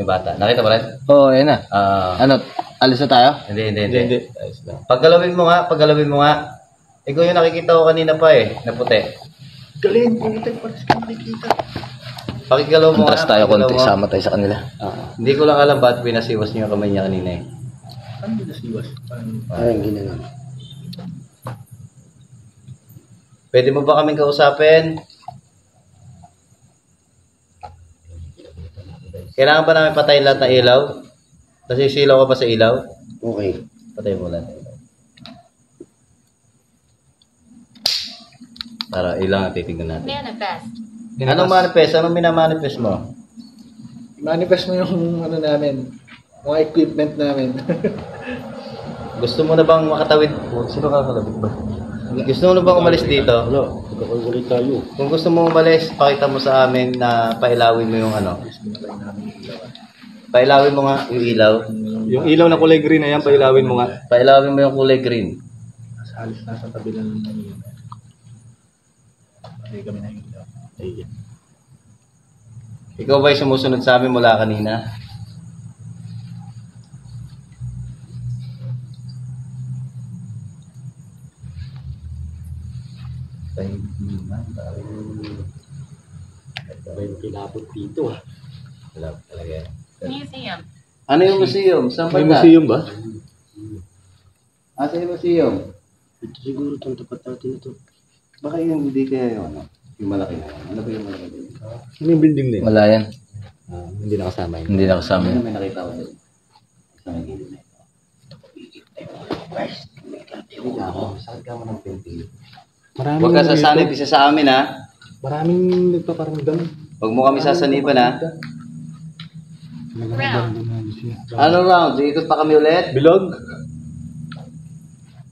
Yung bata. Nakita mo rin? Oo, yan na. Ano, alis na tayo? Hindi. Paggalawin mo nga. Ikaw yung nakikita ko kanina pa na puti. Galing, puti, parang ka nakikita. Pakigalaw mo nga. Antras tayo konti, sama tayo sa kanila. Hindi ko lang alam ba't pinasiwas niyo yung kamay niya kanina Ano pinasiwas? Ayun, ginanon. Pwede mo ba kaming kausapin? Kailangan ba namin patayin lahat ng ilaw? Nasisilaw ka ba sa ilaw? Okay. Patayin mo lahat ng ilaw. Para ilang titignan natin. Manifest. Anong manifest? Anong minamanifest mo? Manifest mo yung ano namin, mga equipment namin. Gusto mo na bang makatawid? Sino kakalabit ba? Gusto mo na bang umalis dito? Wala, magkakagulit tayo. Kung gusto mo umalis, pakita mo sa amin na pailawin mo yung ano. Pailawin mo nga yung ilaw. Yung ilaw na kulay green na yan, pailawin mo nga. Pailawin mo yung kulay green. Nasa tabi lang ng yun. Hindi kami na ilaw. Ayun. Ikaw ba'y sumusunod sa amin mula kanina? May pinabot dito Wala talaga. Museum. Ano yung museum? Saan ba May na? museum ba? Asa yung museum? Ito siguro itong tapat natin ito. Baka yung hindi kaya yung ano? Yung malaki na yan. Ano ba yung malaki na yun? Ano yung building na yun? Wala yan. Hindi nakasama yun. Hindi na kasama Ano yan. may nakita ko doon? Sa may gilid na ito. Hindi ako. Saan ka mo ng pintil? Huwag ka sasanib isa sa amin ha. Maraming nagpaparamdam. Huwag mo kami sasaniban ha. Round. Ano round? Ikot pa kami ulit? Bilog?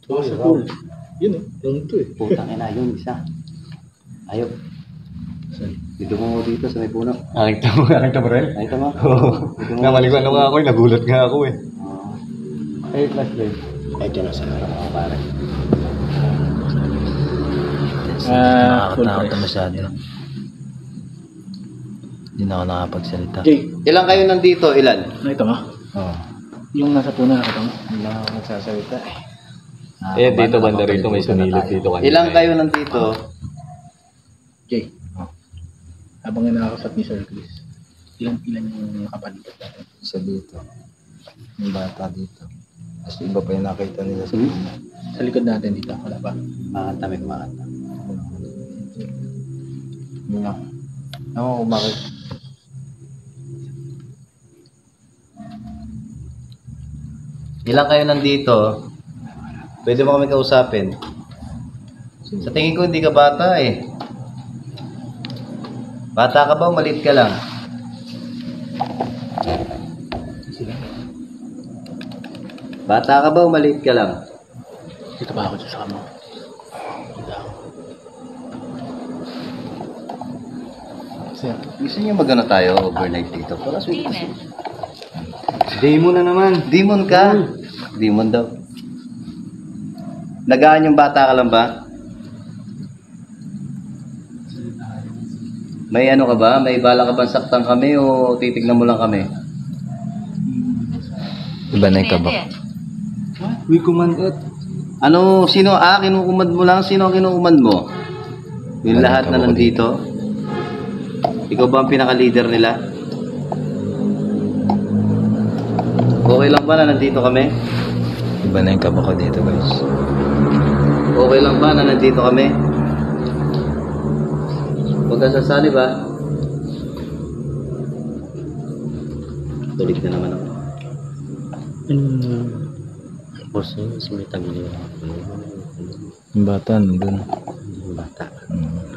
Oh, sa pool. Yun yung ito Putang ina yun isa. Ayaw. Dito mo dito sa may puno. Nakita mo rin? Nakita mo? Namaliwan nga ako nagulat nga ako Ay, flashlight. Ito na sa harap. Pare. Nakakatakot na masyado. Hindi na ako nakapagsalita. Jay, Ilan kayo nandito? Ilan? nakita mo? Oo. Yung nasa puno nakita mo? Hindi na ako nagsasalita Dito banda rito may sumilip dito kanina. Ilan kayo nandito? Jay, habang nakakasap ni Sir Chris, ilan yung nakapalipat natin? Isa dito. Yung bata dito. Tapos iba pa yung nakita nila sa puno. Sa likod natin dito, wala ba? Makanta, may kumakanta. Yun nga. Ewan ko bakit. Ilan kayo nandito? Pwede mo kami kausapin. Sa tingin ko hindi ka bata Bata ka ba o maliit ka lang? Bata ka ba o maliit ka lang? Dito ba ako sa kamo? Dito ako. Sir, gusto niyo magano tayo overnight dito? Para sweet. Demon. Demon na naman. Demon ka? Demon daw. Nagaan yung bata ka lang ba? May ano ka ba? May bala ka bang saktan kami o titignan mo lang kami? Iba na yung kabak. Bandit. We commanded. Ano, sino? Kinukumand mo lang? Sino ang kinukumand mo? Yung Ano, lahat na tawag ko nandito? Ikaw ba ang pinaka-leader nila? Okay lang ba na nandito kami? Iba na yung kabak ko dito guys. Okay lang ba na nandito kami? Huwag ka sasali ba? Tulig na naman ako. Boss, may tagili. Yung bata nandun. Yung bata.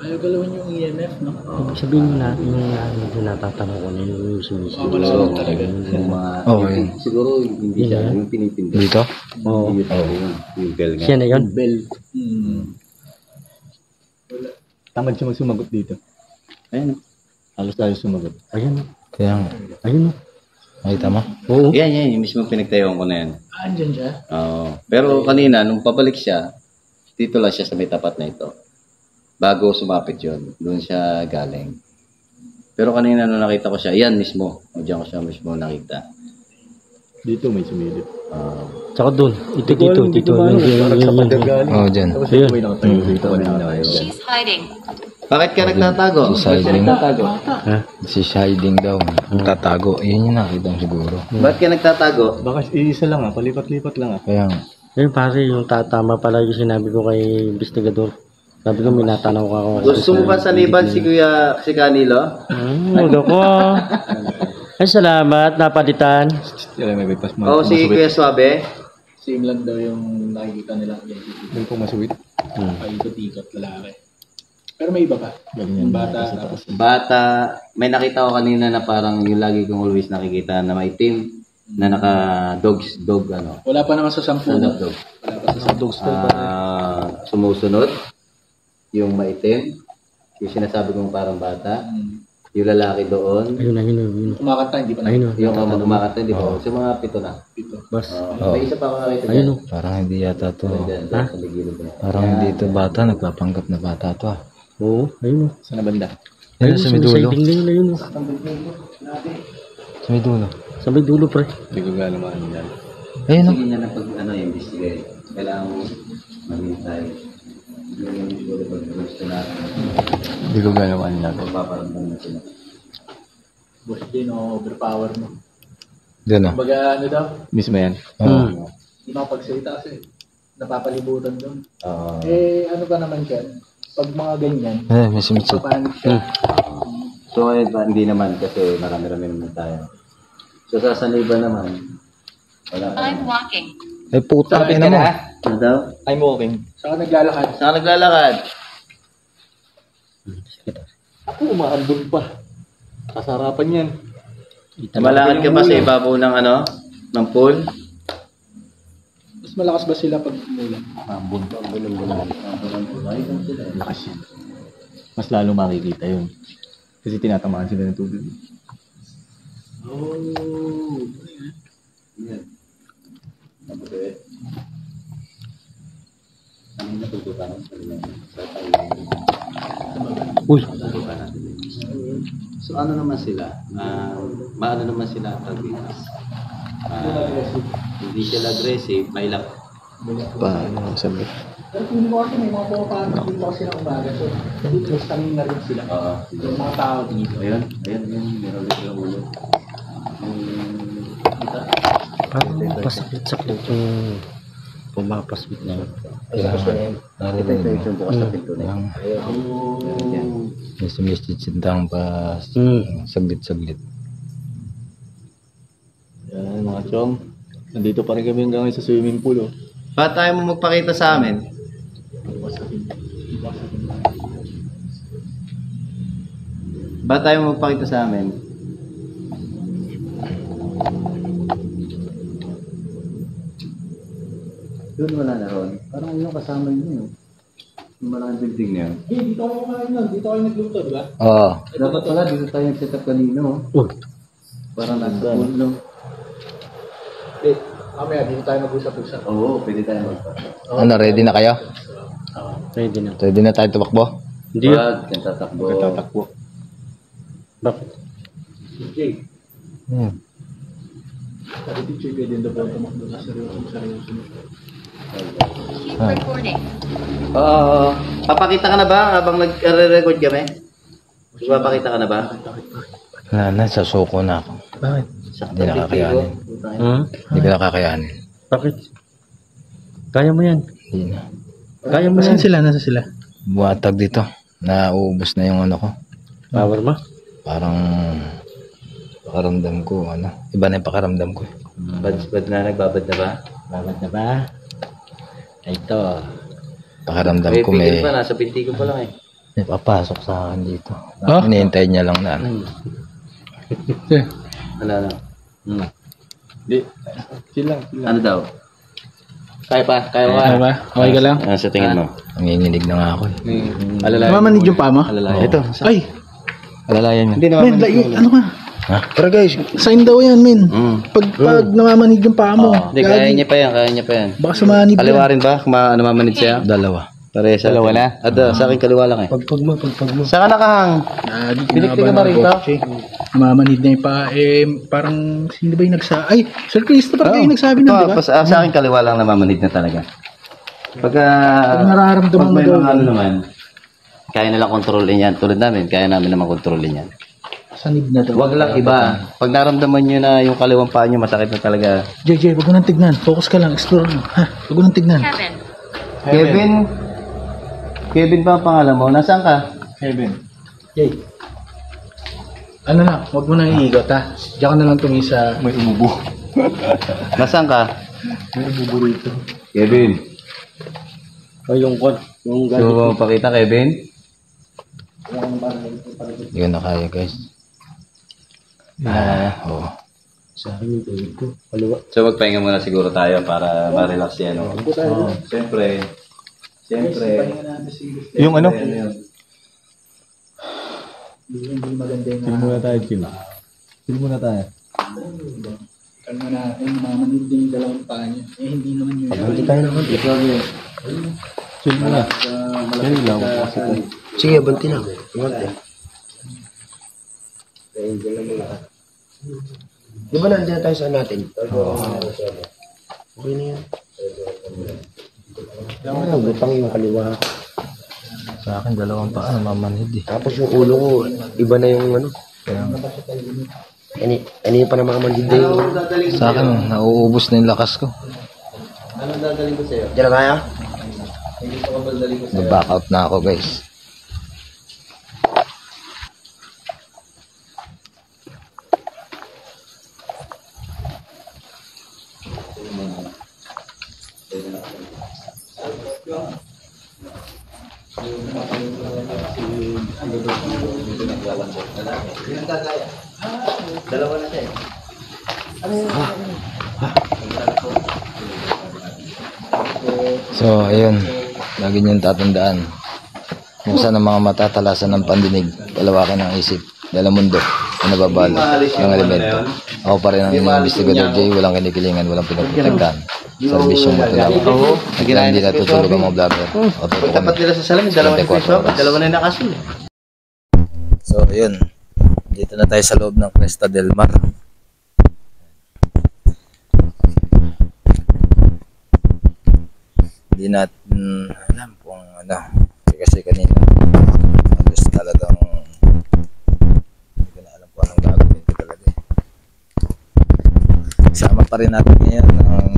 Ayaw galawin yung EMF, no? Sabihin mo na, yung natatanong ko na yung sumisigaw. Malawag talaga. Yung mga... Okay. Siguro hindi siya. Yung pinipindot. Dito? Oo. Yung bell nga. Siya na yun? Bell. Tamad siya magsumagot dito. Ayun. Halos tayo sumagot. Ayun. Kaya nga. Ayun. Nakita mo? Oo. Yan. Yung mismo pinagtayuan ko na yan. Andyan siya. Oo. Pero kanina, nung pabalik siya, dito lang siya sa may tapat na ito. Bago sumapit yun, doon siya galing. Pero kanina na nakita ko siya, yan mismo. O diyan ko siya mismo nakita. Dito may sumilip. Tsaka doon. Ito dito. Oh, dyan. Tapos Ayun. may nakatayo dito kanina kayo. She's hiding. Bakit ka nagtatago? She's hiding. Ha? She's hiding daw. Tatago. Yun yung nakita mo siguro. Bakit ka nagtatago? Baka isa lang palipat-lipat lang Kaya nga. Ayun pare, yung tatama pala yung sinabi ko kay investigador. Sabi ko, may natanong ka ako. Gusto mo ba saliban si Canilo? Huwag ako. Ay, salamat. Napalitan. Kaya may bypass mo. O si Kuya Suabe? Same lang daw yung nakikita nila. May pumasuwit. Paikot-ikot lalaki. Pero may iba pa. Yung bata. Tapos Bata, may nakita ko kanina na parang yung lagi kong always nakikita na may team na dog ano. wala pa naman sa 10. Stand-up dog. Wala pa sa 10. Sumusunod, yung maitim, yung sinasabi kong parang bata, yung lalaki doon, Ayun. Kumakanta, hindi pa na. Ayun. yung kumakanta, di ba? So mga 7 na. Bas. May isa pa ako nakita Ayun. dyan. Parang hindi yata to. Dyan, sa ligilid na. Parang hindi to bata. Nagpapanggap na bata to ah. Oo. Ayun. Saan na banda? Yan sa may dulo. Siding na yun. Ayun. Sa may dulo. Sa may dulo pre. Hindi ko gano'n maano yan. Ayun Sige niya na pag investigate. Kailangan mo maghintay. Yung siguro pag gusto natin, Hindi ko gano'n maano yan. magpaparamdam na sila. Boss din, overpower mo. Doon ah. Kumbaga, ano daw, Mismo yan. Oo. hindi makapagsalita kasi napapalibutan doon. Oo. Ano ba naman siya? Pag mga ganyan, May sumitsit. papanik siya. So, hindi naman kasi marami-rami naman tayo. So, sa Saniba naman, wala pa. I'm walking. Eh puta. Ina mo. Ano daw? I'm walking. Saka naglalakad. Saan ka naglalakad? Ako, umaandun pa. Kasarapan yan. Malakad ka pa sa ibabaw ng ng pool? Mas malakas ba sila pag umulan? Lakas yan. Mas lalo makikita yun. Kasi tinatamaan sila ng tubig. Oh. Yan. Ano yung natutukan sa Uy. So ano naman sila? Maano naman sila pag-business? Hindi sila aggressive, may lak. Paano sabi? Pero kung mo kasi may mga pumapasok dito kasi ng umaga. So, dito kami na rin sila. Oo. Yung mga tao dito. Ayun, meron ulit yung ulo. Parang pasakit-sakit yung pumapaswit na yun. Narinig mo. Yung bukas na pinto na yun. Yan. May sumisitsintang pa saglit-saglit. Yan mga chong. Nandito pa rin kami hanggang sa swimming pool. Oh. Ba't tayo mo magpakita sa amin? Ba't tayo mo magpakita sa amin? Doon wala na ron. Parang yung kasama yun yun. Yung malaking building na yun. Hey, dito kayo kumain nun. Dito kayo nagluto, di ba? Oo. Dapat pala dito tayo nag-set up kanino. Uy. Parang nasa pool, no? Hey, mamaya dito tayo mag-usap-usap. Oo, pwede tayo magpa. Ano, ready na kayo? Pwede na. Ready na tayo tumakbo? Hindi yun. Wag, kang tatakbo. Tatakbo. Bakit? Jay, Hmm. sabi teacher pwede daw po tumakbo na seryoso. Keep recording. Oo. Papakita ka na ba habang nag-record kami? Papakita ka na ba? Wala na, sa suko na ako. Bakit? Hindi nakakayanin. Hindi ko nakakayanin. Bakit? Kaya mo yan. Hindi na. Kaya mo yan. Nasa sila? Buhatag dito. Nauubos na yung ano ko. Power mo? Parang pakaramdam ko, iba na yung pakaramdam ko. Bad na, nagbabad na ba? Babad na ba? Ito. Pakaramdam May ko pigil pa, nasa pinti ko pa lang eh. may papasok sa akin dito. Hinihintay niya lang na. Ano na? Hindi. Chill lang. Ano daw? Kaya pa? Kaya pa? Okay ka lang? Sa tingin mo? Nanginginig na nga ako eh. Alalayan. Namamanid yung pa mo? Alalayan. Ito. Ay, Alalayan yan. Hindi naman. ano ka? Ha? Pero guys, Sign daw yan, men. Mm. Pag namamanig yung paa mo. Hindi, kaya niya pa yan, kaya niya pa yan. Baka sumanib Kaliwa rin ba? Namamanid siya? dalawa. Pare sa Dalawa atin. na? Sa akin kaliwa lang eh. Pagpag mo. Saan ka nakahang? Piniktik ka ba rito? Namamanid na yung pa, parang, sino ba yung Ay, Sir Christopher, kayo yung nagsabi nun, di ba? Sa akin kaliwa lang namamanid na talaga. Pagka nararamdaman pag may mo daw, mga ano naman, kaya nila kontrolin yan. Tulad namin, kaya namin naman kontrolin yan. Sanib na daw. Huwag lang iba. Pag naramdaman nyo na yung kaliwang paa nyo, masakit na talaga. JJ, wag mo nang tignan. Focus ka lang, explore mo. Ha? Wag mo nang tignan. Kevin. Kevin ba ang pangalan mo? Nasaan ka? Kevin. Jay. Ano na, wag mo nang iigot ha. Diyan ka na lang tumingin sa... May umubo. Nasaan ka? May umubo rito. Kevin. O yung code. Yung Gusto mo pakita, Kevin? Hindi ko na kaya guys. Oo. Sa akin yung tulog ko. Kaliwa. So magpahinga muna siguro tayo para ma-relax yan. Siyempre. Yung ano? Hindi maganda yung... Chill muna tayo, chill. Chill muna tayo. Kalma na, namamanid din yung dalawang paa niya. Hindi naman yun. Hindi tayo naman. Chill muna. Chill lang. Sige, banti lang. Banti. Di ba nandiyan tayo sa natin? Okay na yan. Butang yung kaliwa. Sa akin, dalawang paa, namamanhid eh. Tapos yung ulo ko, iba na yung ano. Ano yung pa na mga mandid na yung... Sa akin, nauubos na yung lakas ko. Anong dadaling ko sa'yo? Diyan na kaya? Gusto ko ba dadaling ko sa'yo? Nag-back out na ako guys. Dalawa na siya eh. So, ayun. Lagi niyong tatandaan. Buksan ang mga mata, talasan ng pandinig, palawakin ang isip, dala mundo, na nababalo, ng elemento. Ako pa rin ang inyong investigador Jay, walang kinikilingan, walang pinagpitagdan. Serbisyong matulawak. Hindi natutulog ang mga vlogger. O totoo Dapat kami. nila sa salamin, dalawa na 24 yung oras. dalawa na yung nakasul. So, ayun. Dito na tayo sa loob ng Cresta del Mar. Hindi natin alam kung ano. Kasi kanina, halos talagang hindi ko na alam kung anong gagawin ko talaga. Sama pa rin natin ngayon ng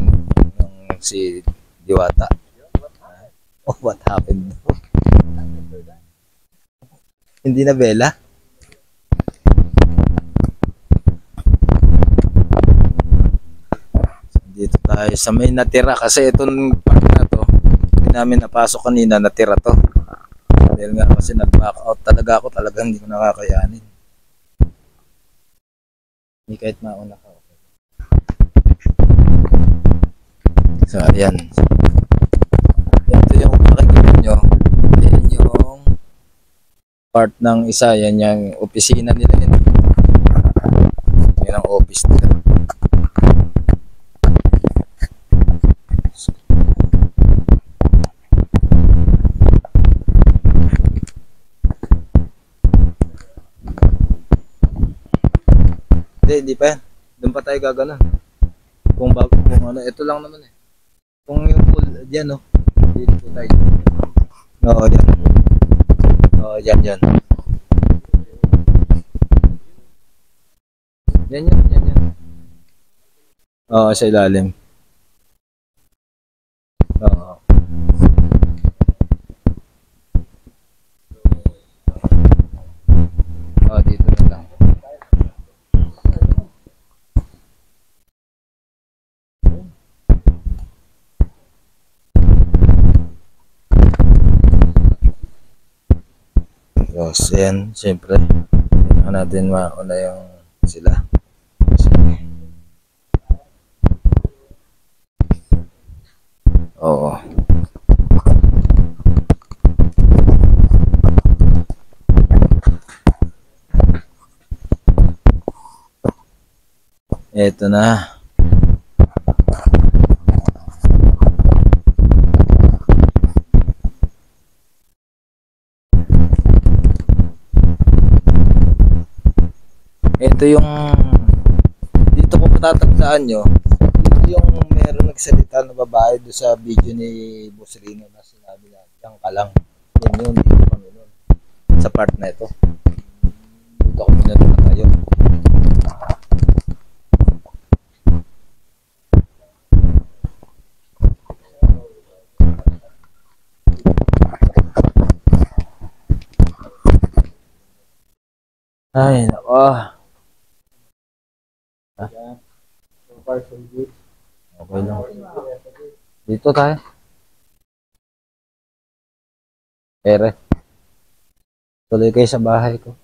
si Diwata. Oh, what happened? Hindi na Bella? Dito tayo sa may natira kasi itong park na to hindi namin napasok kanina, natira to dahil nga kasi nag-back out talaga ako, talaga hindi ko nakakayanin. Hindi kahit mauna ka okay. So ayan, ito yung makikita nyo, ayan yung part ng isa, yan yung opisina nila yun, yan ang office nila. Hindi pa yan. Doon pa tayo gaganon. Kung bago, kung ano, ito lang naman eh. Kung yung pool, dyan oh. Dito po tayo. Oo, dyan. Oo, dyan, dyan. Yan, yan, yan, yan. Oo, sa ilalim. Oo. Oo, dito na lang. Tapos, yan, siyempre, kailangan natin mauna yung sila. Oo. Eto na. Ito yung, dito ko patatandaan nyo, dito yung meron nagsalita na babae doon sa video ni Boss Rino na sinabi na, diyan ka lang. Yan yun, dito kami nun. Sa part na ito. Dito ako muna tayo. Ay, nako. Okay lang. Dito tayo. Ere. Tuloy kayo sa bahay ko.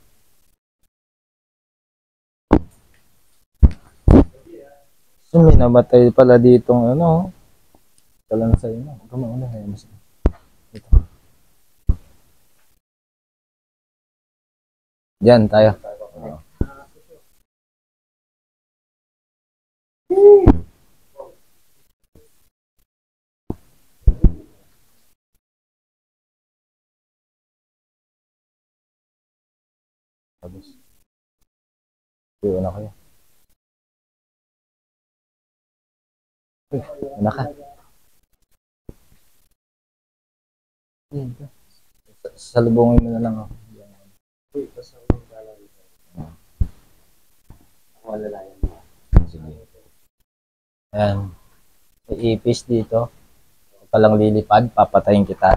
So, may namatay pala ditong ano. Talang sa'yo na. Huwag ka mauna. Dito. Diyan tayo. Tapos. Uy, una kayo. Uy, una ka. Salubungin mo na lang ako. Sige. Ayan. May ipis dito. Huwag ka lang lilipad, papatayin kita.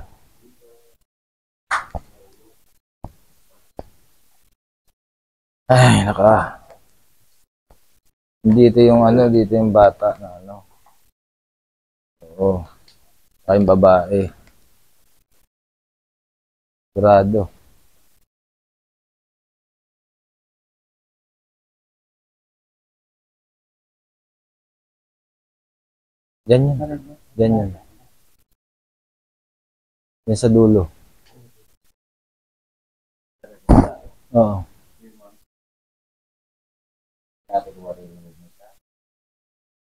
Ay, naka. Dito yung ano, dito yung bata na ano. Oo. Kayong babae. Sigurado. Diyan yun. Diyan yun. Yan sa dulo. Oo.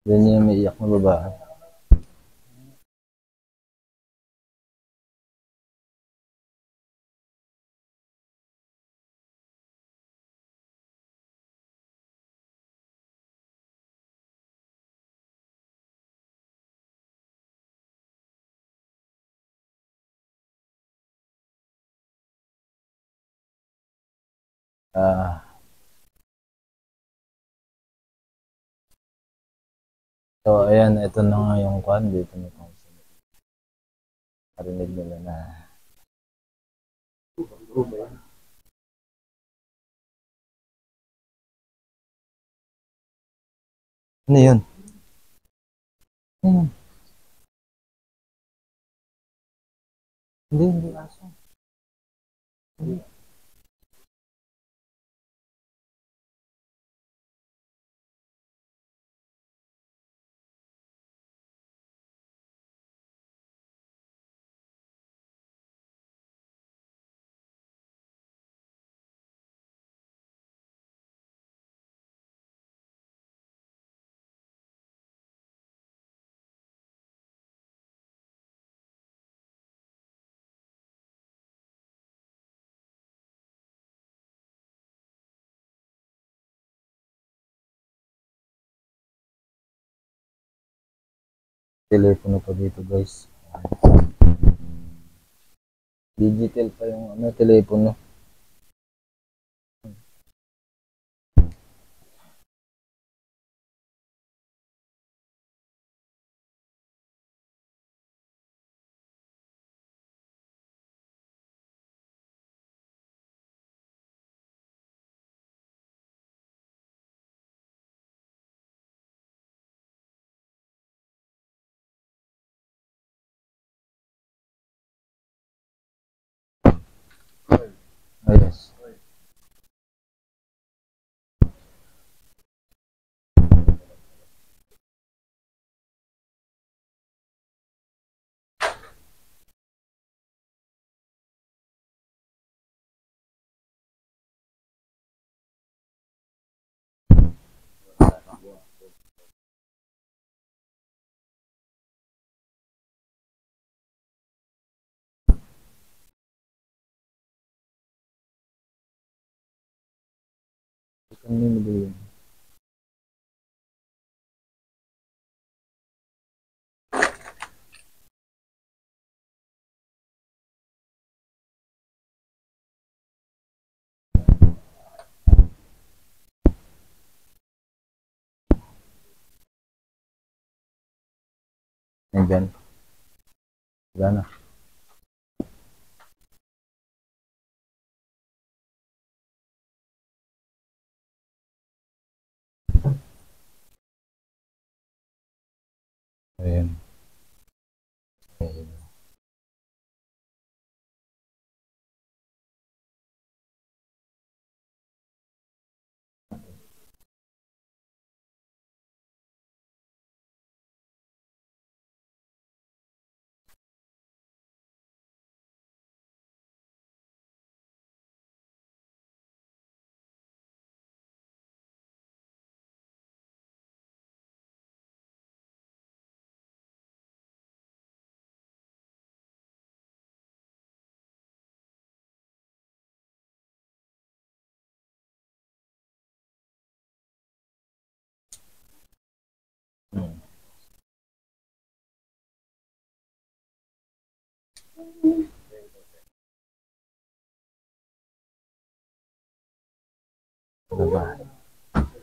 Diyan yung may iyak na babae. Ah. So, ayan, ito na nga yung kwan dito na kung narinig nila na ano yun? Ano yun? Hindi aso. Hindi. Telepono pa dito guys. Digital pa yung ano, telepono. Ayos. Ano yung medallion? Nandyan. Wala na. Ayan. Ayan. Babae.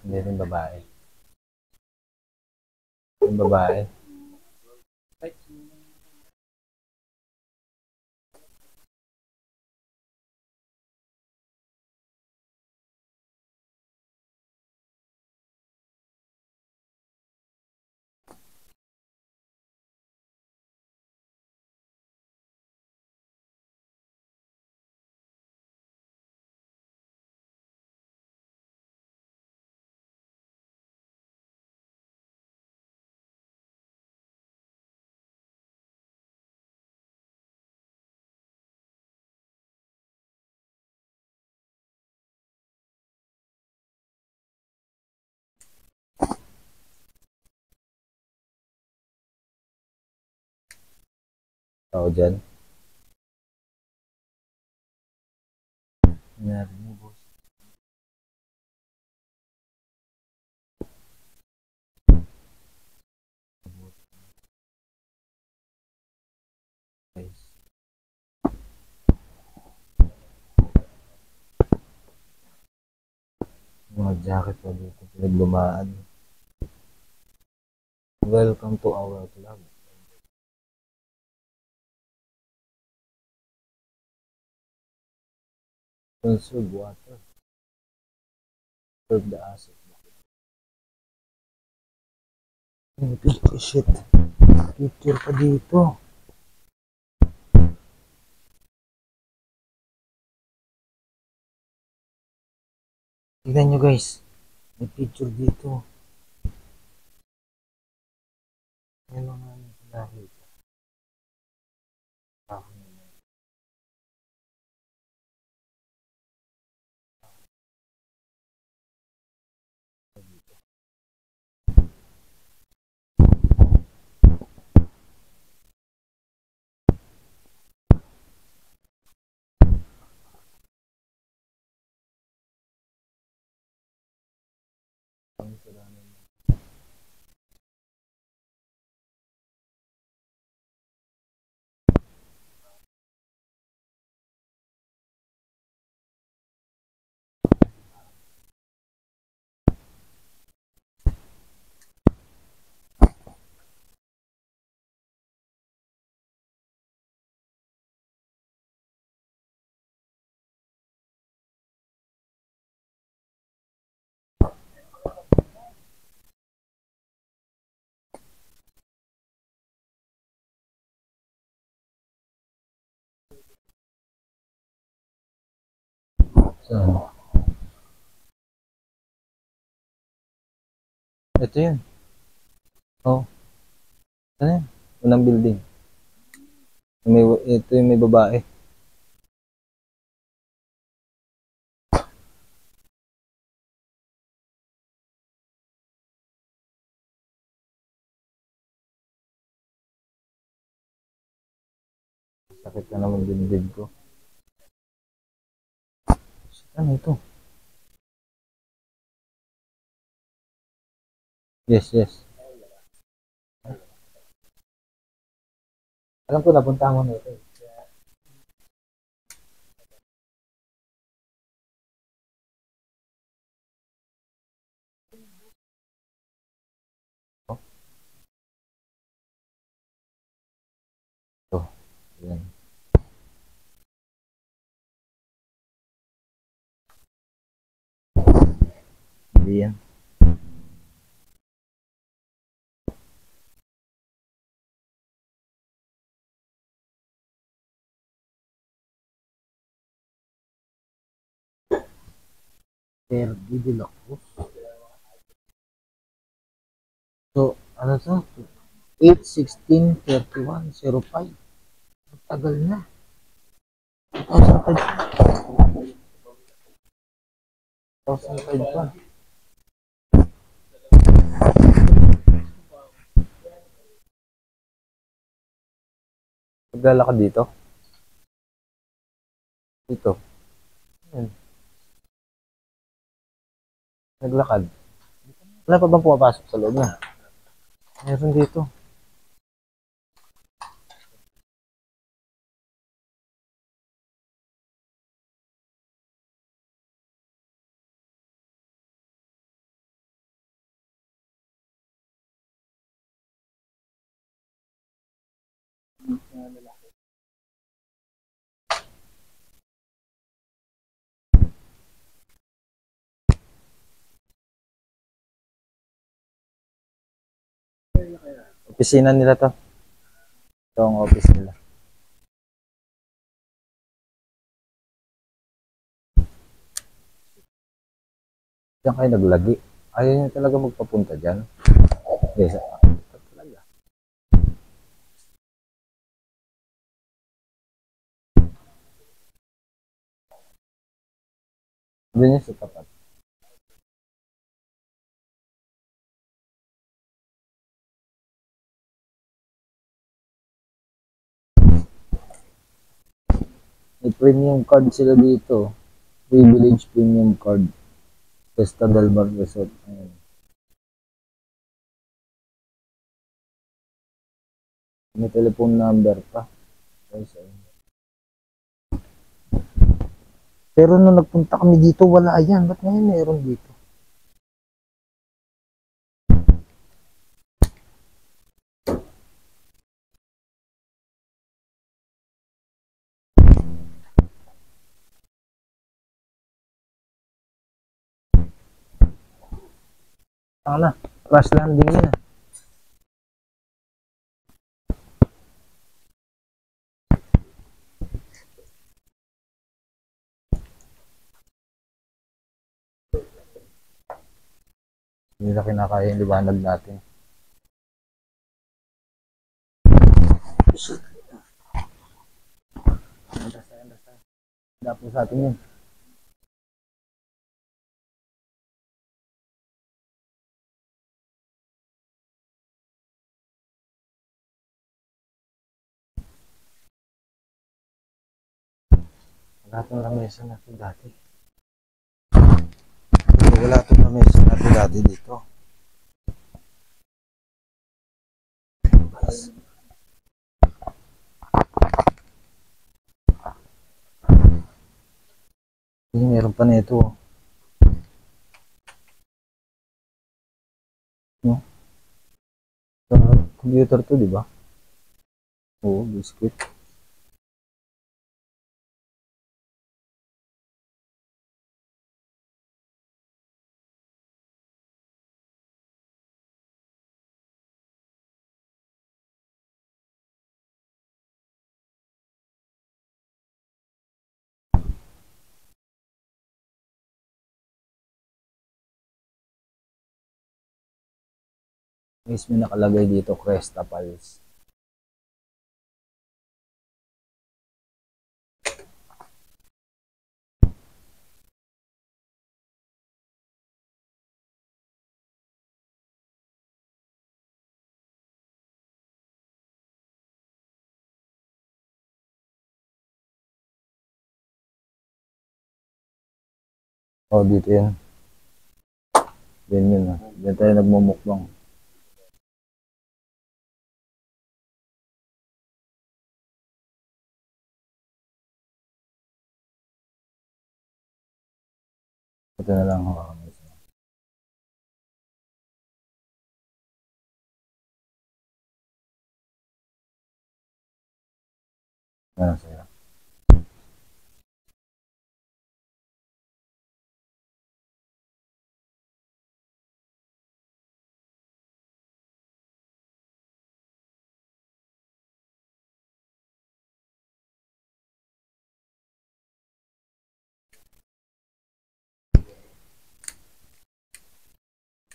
Hindi rin babae. Yung babae. Tao dyan. Nangyari mo, boss. Guys. Mga jacket pa dito. Pinaglumaan. Welcome to our club. Conserve water. Serve the asset. Oh, shit. Picture pa dito. Tignan nyo guys. May picture dito. Ano nga yung nakita? Saan? Ito yun. Oh. Ano yan? Unang building. Ito yung may babae. Sakit na naman dibdib ko. Ano ito? Yes, yes. Alam ko napunta mo na ito. Ito. Yan. Hindi yan. Sergi de la Cruz. So, ano to? 8-16-31-05. Tagal na. 2005. 2005 pa. Naglalakad dito. Dito. Ayan. Naglakad. Wala pa bang pumapasok sa loob na? Meron dito. Opisina nila to. Ito ang office nila. Diyan kayo naglagi. Ayaw niya talaga magpapunta dyan. Yes. Talaga. Doon niya sa tapat. May premium card sila dito. Privilege premium card. Costa del Mar Resort. Ayan. May telephone number pa. Guys, ayun. Pero nung nagpunta kami dito, wala yan. Ba't ngayon meron dito? Sana, crash landing yun. Hindi na kinakaya yung liwanag natin. Dapat sa atin yun. Wala itong lamesa natin dati. Wala itong lamesa natin dati dito. Meron pa nito. No? Computer to, di ba? Oo, biscuit. Mismo nakalagay dito, Cresta Pals. Oh, dito yan. Yan yun. Diyan tayo nagmumukbang. Ito na lang hawakan mo isa. Ano sa'yo?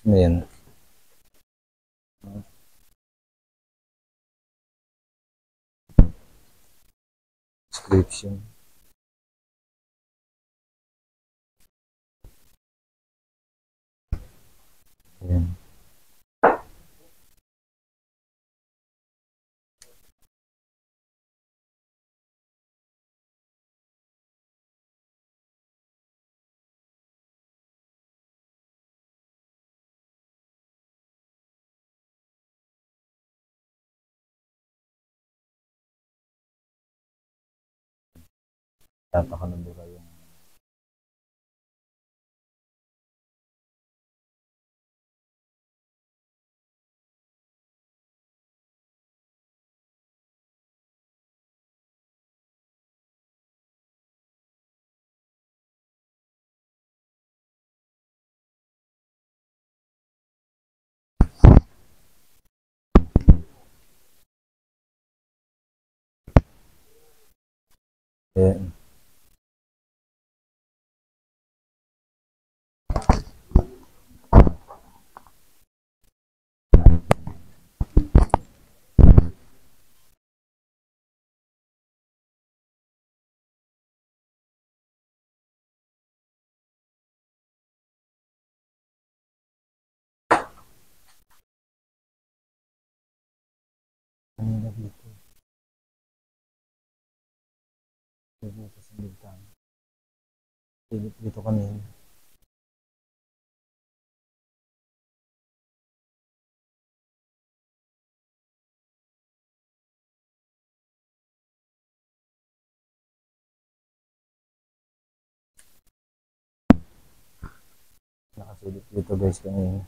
Ano yan? Description. Ayan. Tataka ng bura yung ayan. Ano na dito? Dito sa bintana. Dito kanina. Nakasilip dito guys kanina.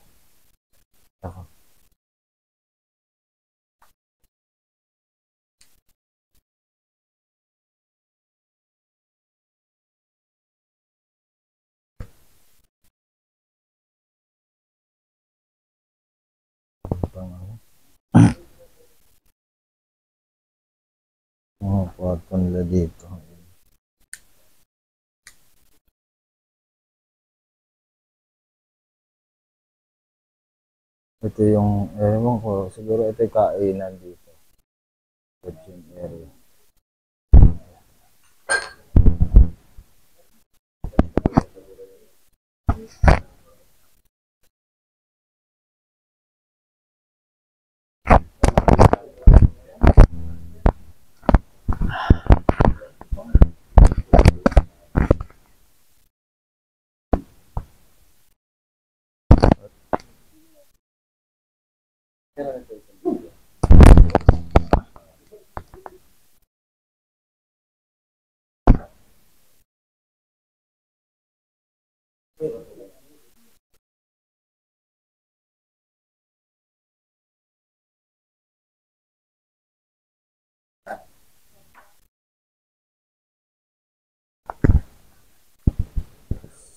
Ako. Pang ano? Mga kwarto nila dito. Ito yung, ewan ko, siguro ito yung kainan dito. Kitchen area.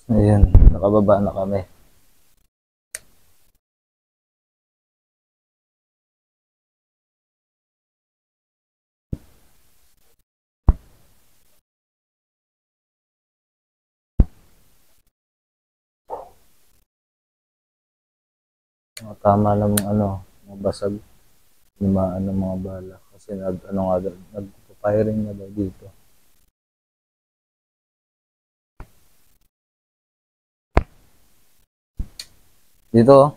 Ayan, nakababa na kami. Tama lang ano, mga basag, limaan ng mga bala. Kasi ano nga, nagpa-firing na daw dito. Dito oh.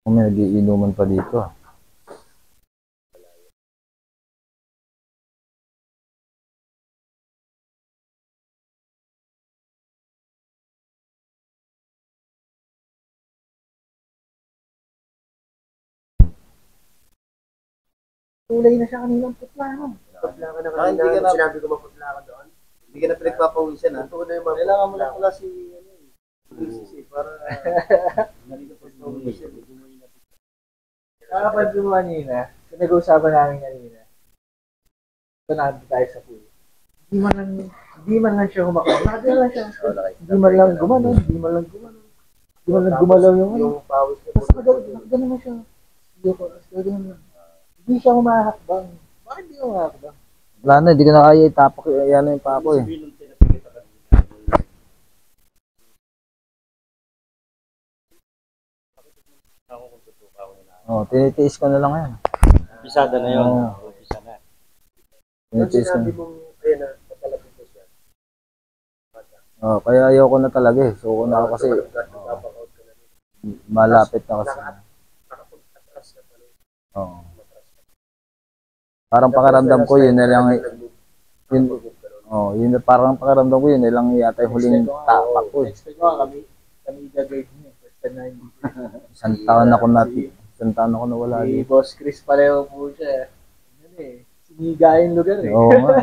May nagiinuman pa dito ah. Kulay na siya kaninang putla, no? Putla ka na Ah, hindi kanina. ka na- Sinabi ko maputla ka doon. Hindi ka na pinagpapawisan ha. Totoo na yung maputla. Kailangan mo lang pala si para Kakapansin mo kanina, kung nag-uusapan namin kanina, ito nandito tayo sa pool. Hindi man lang siya humakot. Nakatira lang siya. Hindi man lang gumanon, hindi man lang gumalaw yung ano. Yung pawis na Basta nakagano na siya. Hindi siya humahakbang. Bakit hindi humahakbang? Wala na, hindi ko na kaya itapak. Yan na yung pako eh. Oh, tinitiis ko na lang yan. Pisada na yun. Oo. Pisa na. Tinitiis ko na. sinabi mong, ayun na, patalapin ko siya. Oh, kaya ayoko na talaga eh. So, na ako kasi Nagkakapakout ka na. malapit na kasi. Atras ka pala. Oo. Parang pakiramdam ko yun na lang yun, oh, yun na parang pakiramdam ko yun na lang yata yung huling tapak ko eh. Expect ko kami i-guide niya. First time na hindi. Isang taon ako nawala Si dito. Boss Chris pareho po siya. Ano eh. Siniga yung lugar eh. Oo nga.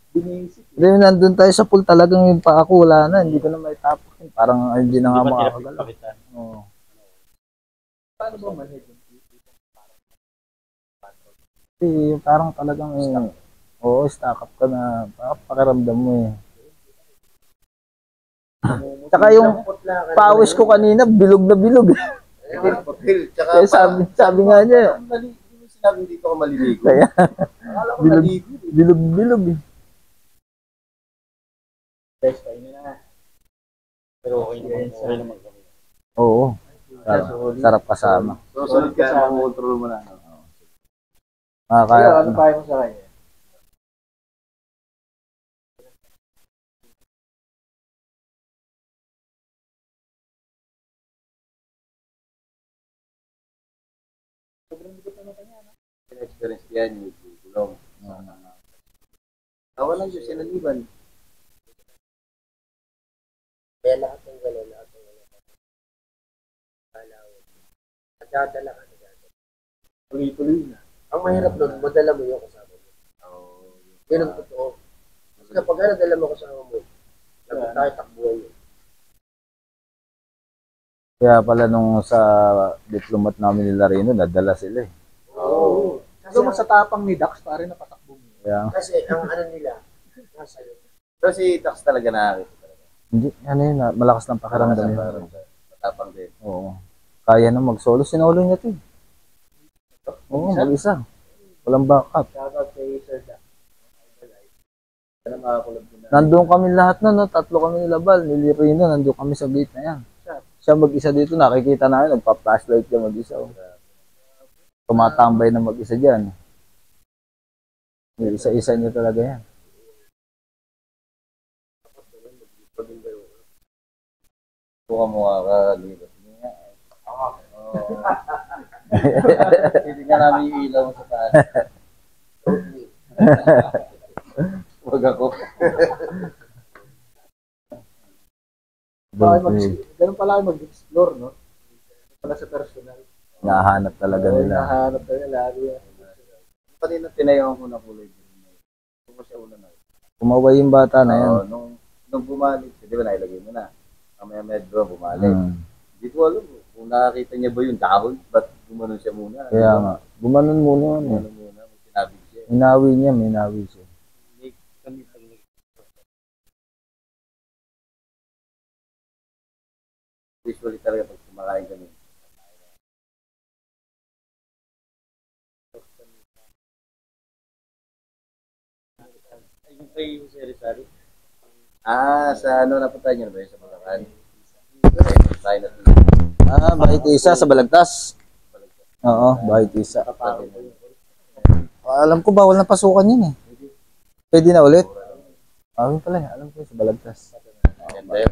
Binisip. Hindi, nandun tayo sa pool talagang yung paa ko wala na. Hindi ko na may tapak. Parang hindi na nga Di ba makakagalaw. tinapit-pakitan? Oo. Paano ba manhid yung Kasi parang talagang oo, stack up ka na. Pakiramdam mo eh. Tsaka yung pawis ko kanina, bilog na bilog. Tsaka Kaya sabi nga niya, hindi mo sinabi dito ka maliligo. kaya Akala ko bilog, maligo. bilog eh. best time na? Pero okay naman kami. Oo. Sarap kasama. So, sunod ka, control mo na. Ah, Kaya kaya, ano pa mo sa kanya? Experience yan yung gulong. Tawanan siya sinaliban. Kaya lahat ng gano'n, lahat ng gano'n. Nagdadala ka, nagdadala. Tuloy-tuloy na. Ang mahirap nun, madala mo yung kasama mo. Yun ang totoo. Kasi kapag nadala mo kasama mo, lagot tayo, takbuhan yun. kaya pala nung sa diplomat namin nila Rino, nadala sila eh. Oo. Kasi sa tapang ni Dax, pare napatakbo mo. Kaya, Kasi ang ano nila, nasa iyo. Pero si Tax talaga nakakita. hindi, ano yun, malakas ng pakiramdam yun. Matapang din. Oo. Kaya na mag-solo, sinolo niya to eh. Oo, mag-isa. Walang backup. Shoutout kay Sir Dax. Sana makakulab din na. Nandun kami lahat na, no? Tatlo kami nilabal. Nilirino, nandun kami sa gate na yan. Siya mag-isa dito, nakikita namin, nagpa-flashlight siya mag-isa. Oh. Tumatambay na mag-isa dyan. Isa-isa niya talaga yan. Buka mo ka dito. Hindi nga namin yung ilaw sa taas. Huwag ako. Ganun pala kayo mag-explore, no? Pala sa personal. Nahanap talaga nila. Nahanap talaga lagi yan. Kanina tinayawan ko na kulay. Kung siya una na. Kumaway yung bata na yan. Oo, nung bumalik, di ba nailagay mo na. Kamaya-maya doon bumalik. Hmm. Hindi ko alam kung nakakita niya ba yung dahon, ba't gumanon siya muna? Kaya nga. Gumanon muna yun eh. Gumanon muna, may sinabi siya. May nawi siya. Usually talaga pag kumakain kami. Yung kay Jose Rizal. Sa ano napunta niyo na ba yun sa Bulacan? Tayo na Ah, Bahay Tisa sa Balagtas. Oo, Bahay Tisa. Alam ko bawal na pasukan yun eh. Pwede na ulit? Yun pala eh. Alam ko sa Balagtas. Ganda yun.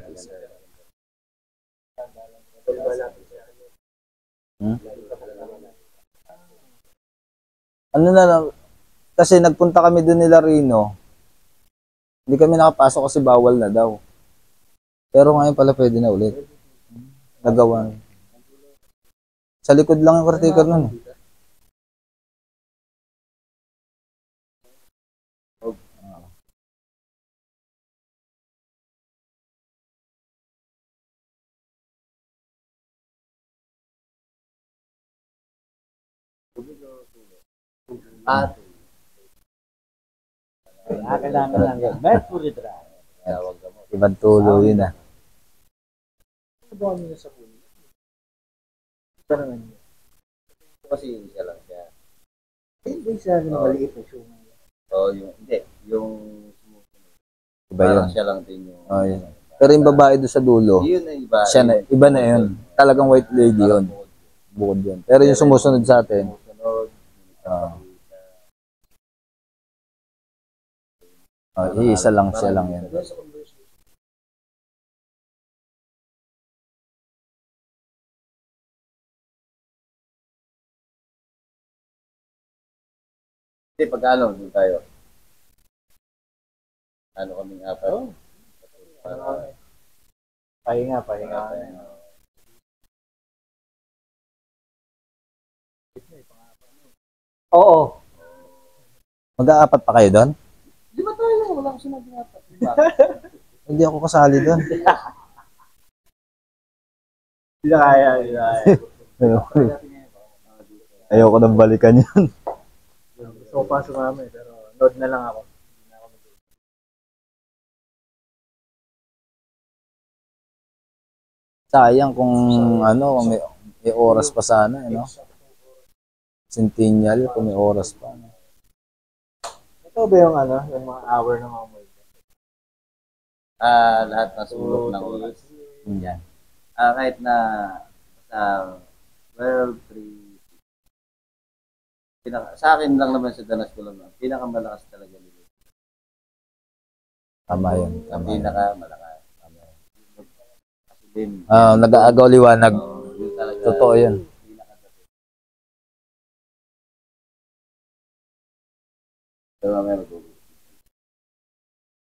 Ano na lang, kasi nagpunta kami doon nila Rino. Hindi kami nakapasok kasi bawal na daw. Pero ngayon pala pwede na ulit. Nagawa. Sa likod lang yung caretaker nun. At, Kailangan lang yan. Mercury Drive. Ibang tulo yun ah. Ano ba kami sa pool? Ito naman yun. Kasi isa lang siya. Hindi sa akin maliit na show. Oo, hindi. Yung Iba yun. siya lang din yung... Oh, yun. Pero yung babae doon sa dulo, Yun na iba. siya na, iba na yun. Talagang white lady yun. Bukod yun. Pero yung sumusunod sa atin, iisa lang siya lang yan. Hindi, pag ano, doon tayo. Ano kaming apat? Pahinga. Oo. Mag-aapat pa kayo doon? Di ba tayo? Wala ko sinabing apat. Hindi ako kasali doon. Hindi na kaya. Ayoko nang balikan yun. Gusto ko pa sumama pero load na lang ako. Sayang kung ano, may oras pa sana, no? Centennial, kung may oras pa. No? Ito ba yung ano, yung mga hour ng mga multi? Lahat ng sulok ng oras. Yan. Kahit na sa 12, 3, sa akin lang naman sa danas ko lang, pinakamalakas talaga nila. Tama yun. Ang pinakamalakas. Kasi din, Nag-aagaw liwanag. yun talaga. Totoo yun. Pero may mag-uwi.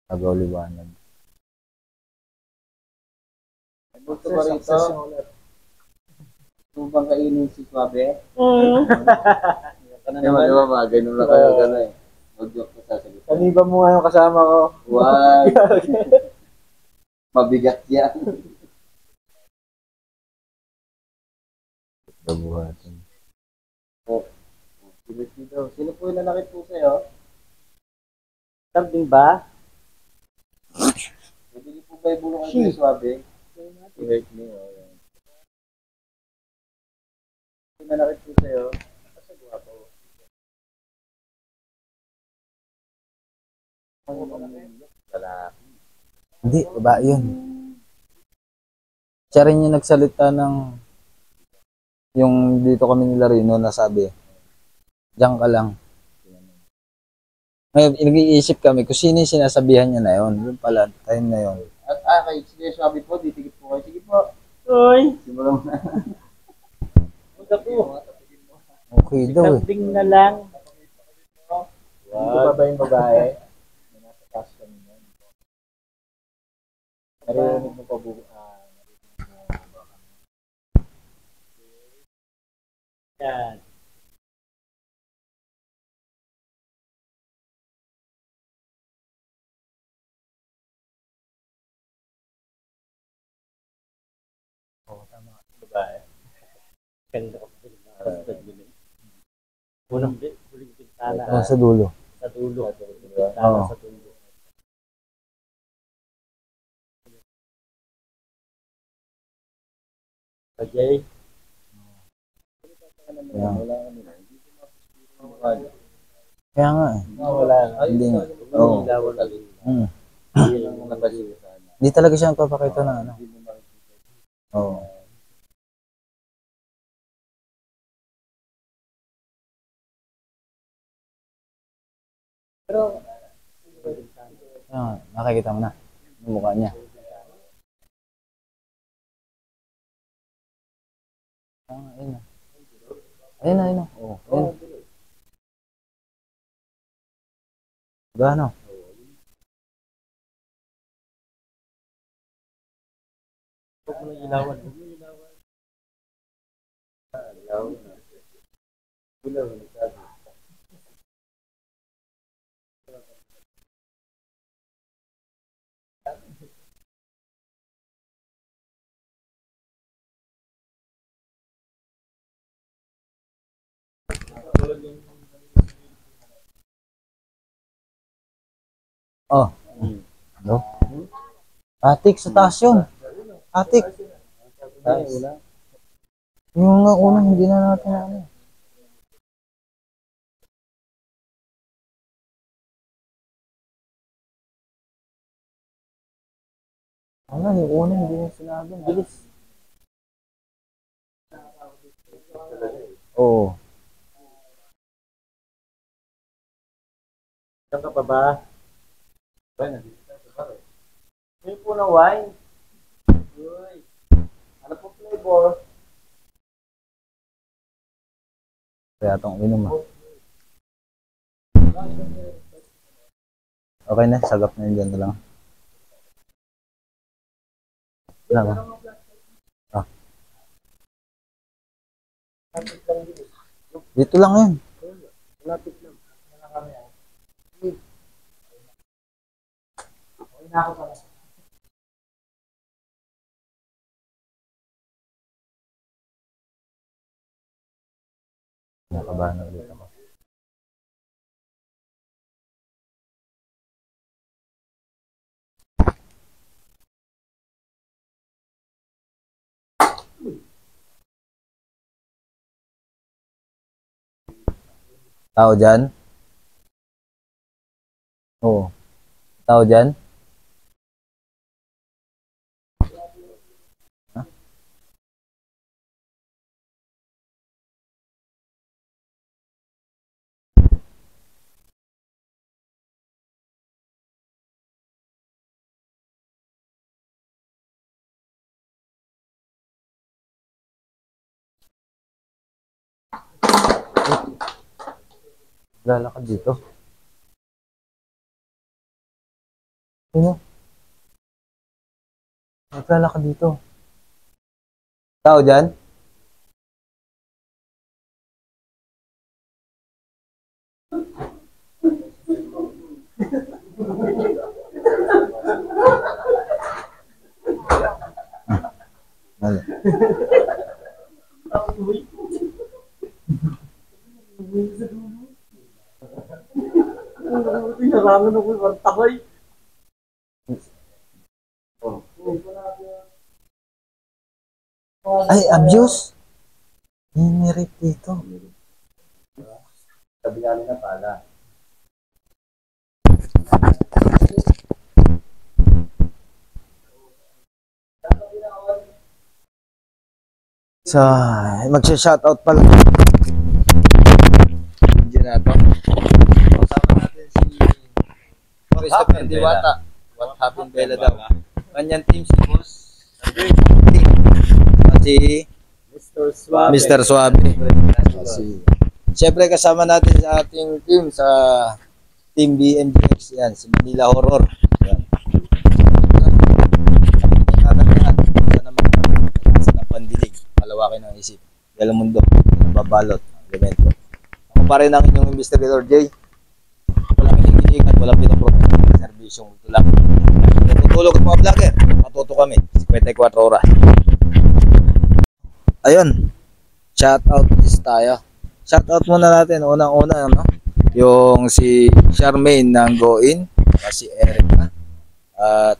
Agaw liwanag. Gusto ba rito? Gusto bang kainin si Suabe? Di ba mga ganun na kayo gano'n eh. Mag-joke ka sasagot. Kaniba mo nga yung kasama ko. Wag! Mabigat yan. Dabuhatan. Sino po yung nanakit po sa'yo? Something ba? Pwede niyo po ba ibulungan si Suabe? I-hurt me. Yung nanakit po sa'yo? Kasi guwapo. Lalaki. Hindi, iba yun. Siya rin yung nagsalita ng yung dito kami nila Rino na sabi, diyan ka lang. Ngayon, nag-iisip kami kung sino yung sinasabihan niya na yun. Yun pala, time na yun. At kay sige, Suabe po, titigit po kayo. Sige po. Uy! Simulan mo na. Huwag po. Okay daw eh. Something na lang. Dito pa ba yung babae? Nasa taas kami na. Narinig mo pa buo. Yan. Oo, tama. Babae. Ganda ko. Unang huling pintana. Sa dulo. Sa dulo. Pintana sa dulo. Okay. Kaya, kaya nga eh. Wala na. Hindi nga. Oo. Hindi talaga siya nagpapakita ng ano. Oo. Pero, Nakikita mo na yung mukha niya. Ayun na. Ayun na. Oo. Ayun. Gano? huwag mo nang ilawan. Ilawan. Oh. Ano? Atik, sa taas yun. Atik. Yung nga unang hindi na natin ano. Ano, yung unang hindi na sinabi. Bilis. Oo. Saan ka pa ba? May po ng wine. Uy. Ano po flavor? Kaya itong inom ah. Okay na, sagap na yun dyan na lang. Wala ba? Ah. Dito lang yun. Lapit lang. Wala kami ah. Okay na ako pala. Nakabahan na ulit ako. Tao dyan? Oo. Tao dyan? Ha? Lalakad dito. Sino? Naglalakad dito. Tao dyan? Wala. Tinarangan ako yung takay. Ay, abuse. Hinirit dito. Sabi namin na pala. So, magsha-shoutout pala. Diyan na to. Kasama natin si Christopher Diwata. What happened Bella daw. Kanyang team si Boss. At si Mr. Suave. Mr. Suave. Siyempre kasama natin sa ating team sa Team BMGX yan, si Manila Horror. Yan. Sana magpapalasa ng pandinig, palawakin ng isip. Dalang mundo, nababalot ang elemento. Ako pa rin ang inyong investigator Jay. Walang hinihingan, walang pinaproblema. Serbisyong ito lang. Natutulog at mga vlogger, matuto kami. 54 oras. Ayun, shoutout is tayo. Shoutout muna natin, unang-una, no? Yung si Charmaine ng Goin, si Erica, at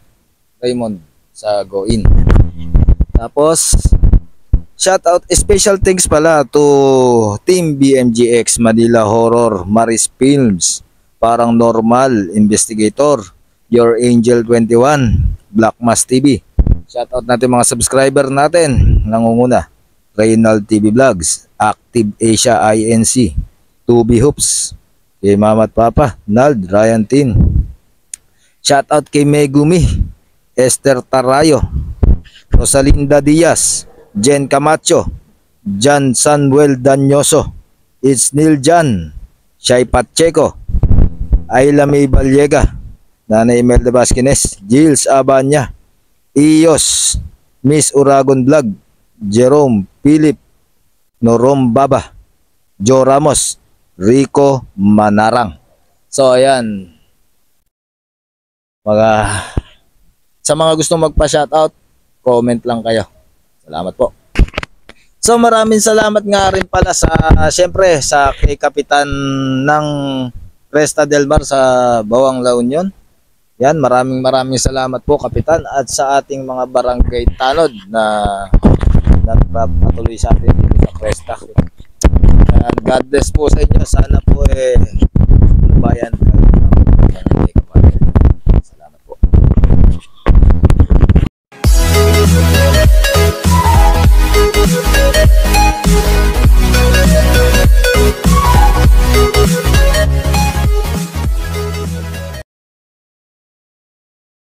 Raymond sa Goin. Tapos, shoutout, special thanks pala to Team BMGX, Manila Horror, Maris Films, Parang Normal, Investigator, Your Angel 21, Black Mass TV. Shoutout natin mga subscriber natin, nangunguna. Reynald TV Vlogs, Active Asia INC, 2B Hoops, kay Mama at Papa, Nald, Ryan Tin. Shoutout kay Megumi, Esther Tarayo, Rosalinda Diaz, Jen Camacho, Jan Samuel Danyoso, It's Neil Jan, Shai Pacheco, Ayla May Ballega, Nanay Imelda Vasquez, Gilles Abanya, Iyos, Miss Uragon Vlog, Jerome Philip, Norom Baba, Joe Ramos, Rico Manarang. So ayan, sa mga gustong magpa-shoutout, comment lang kayo. Salamat po. So maraming salamat nga rin pala sa syempre sa kay Kapitan ng Cresta del Mar sa Bawang La Union. Yan, maraming salamat po Kapitan at sa ating mga barangay tanod na nagpapatuloy sa atin dito sa Cresta. And God bless po sa inyo. Sana po bayan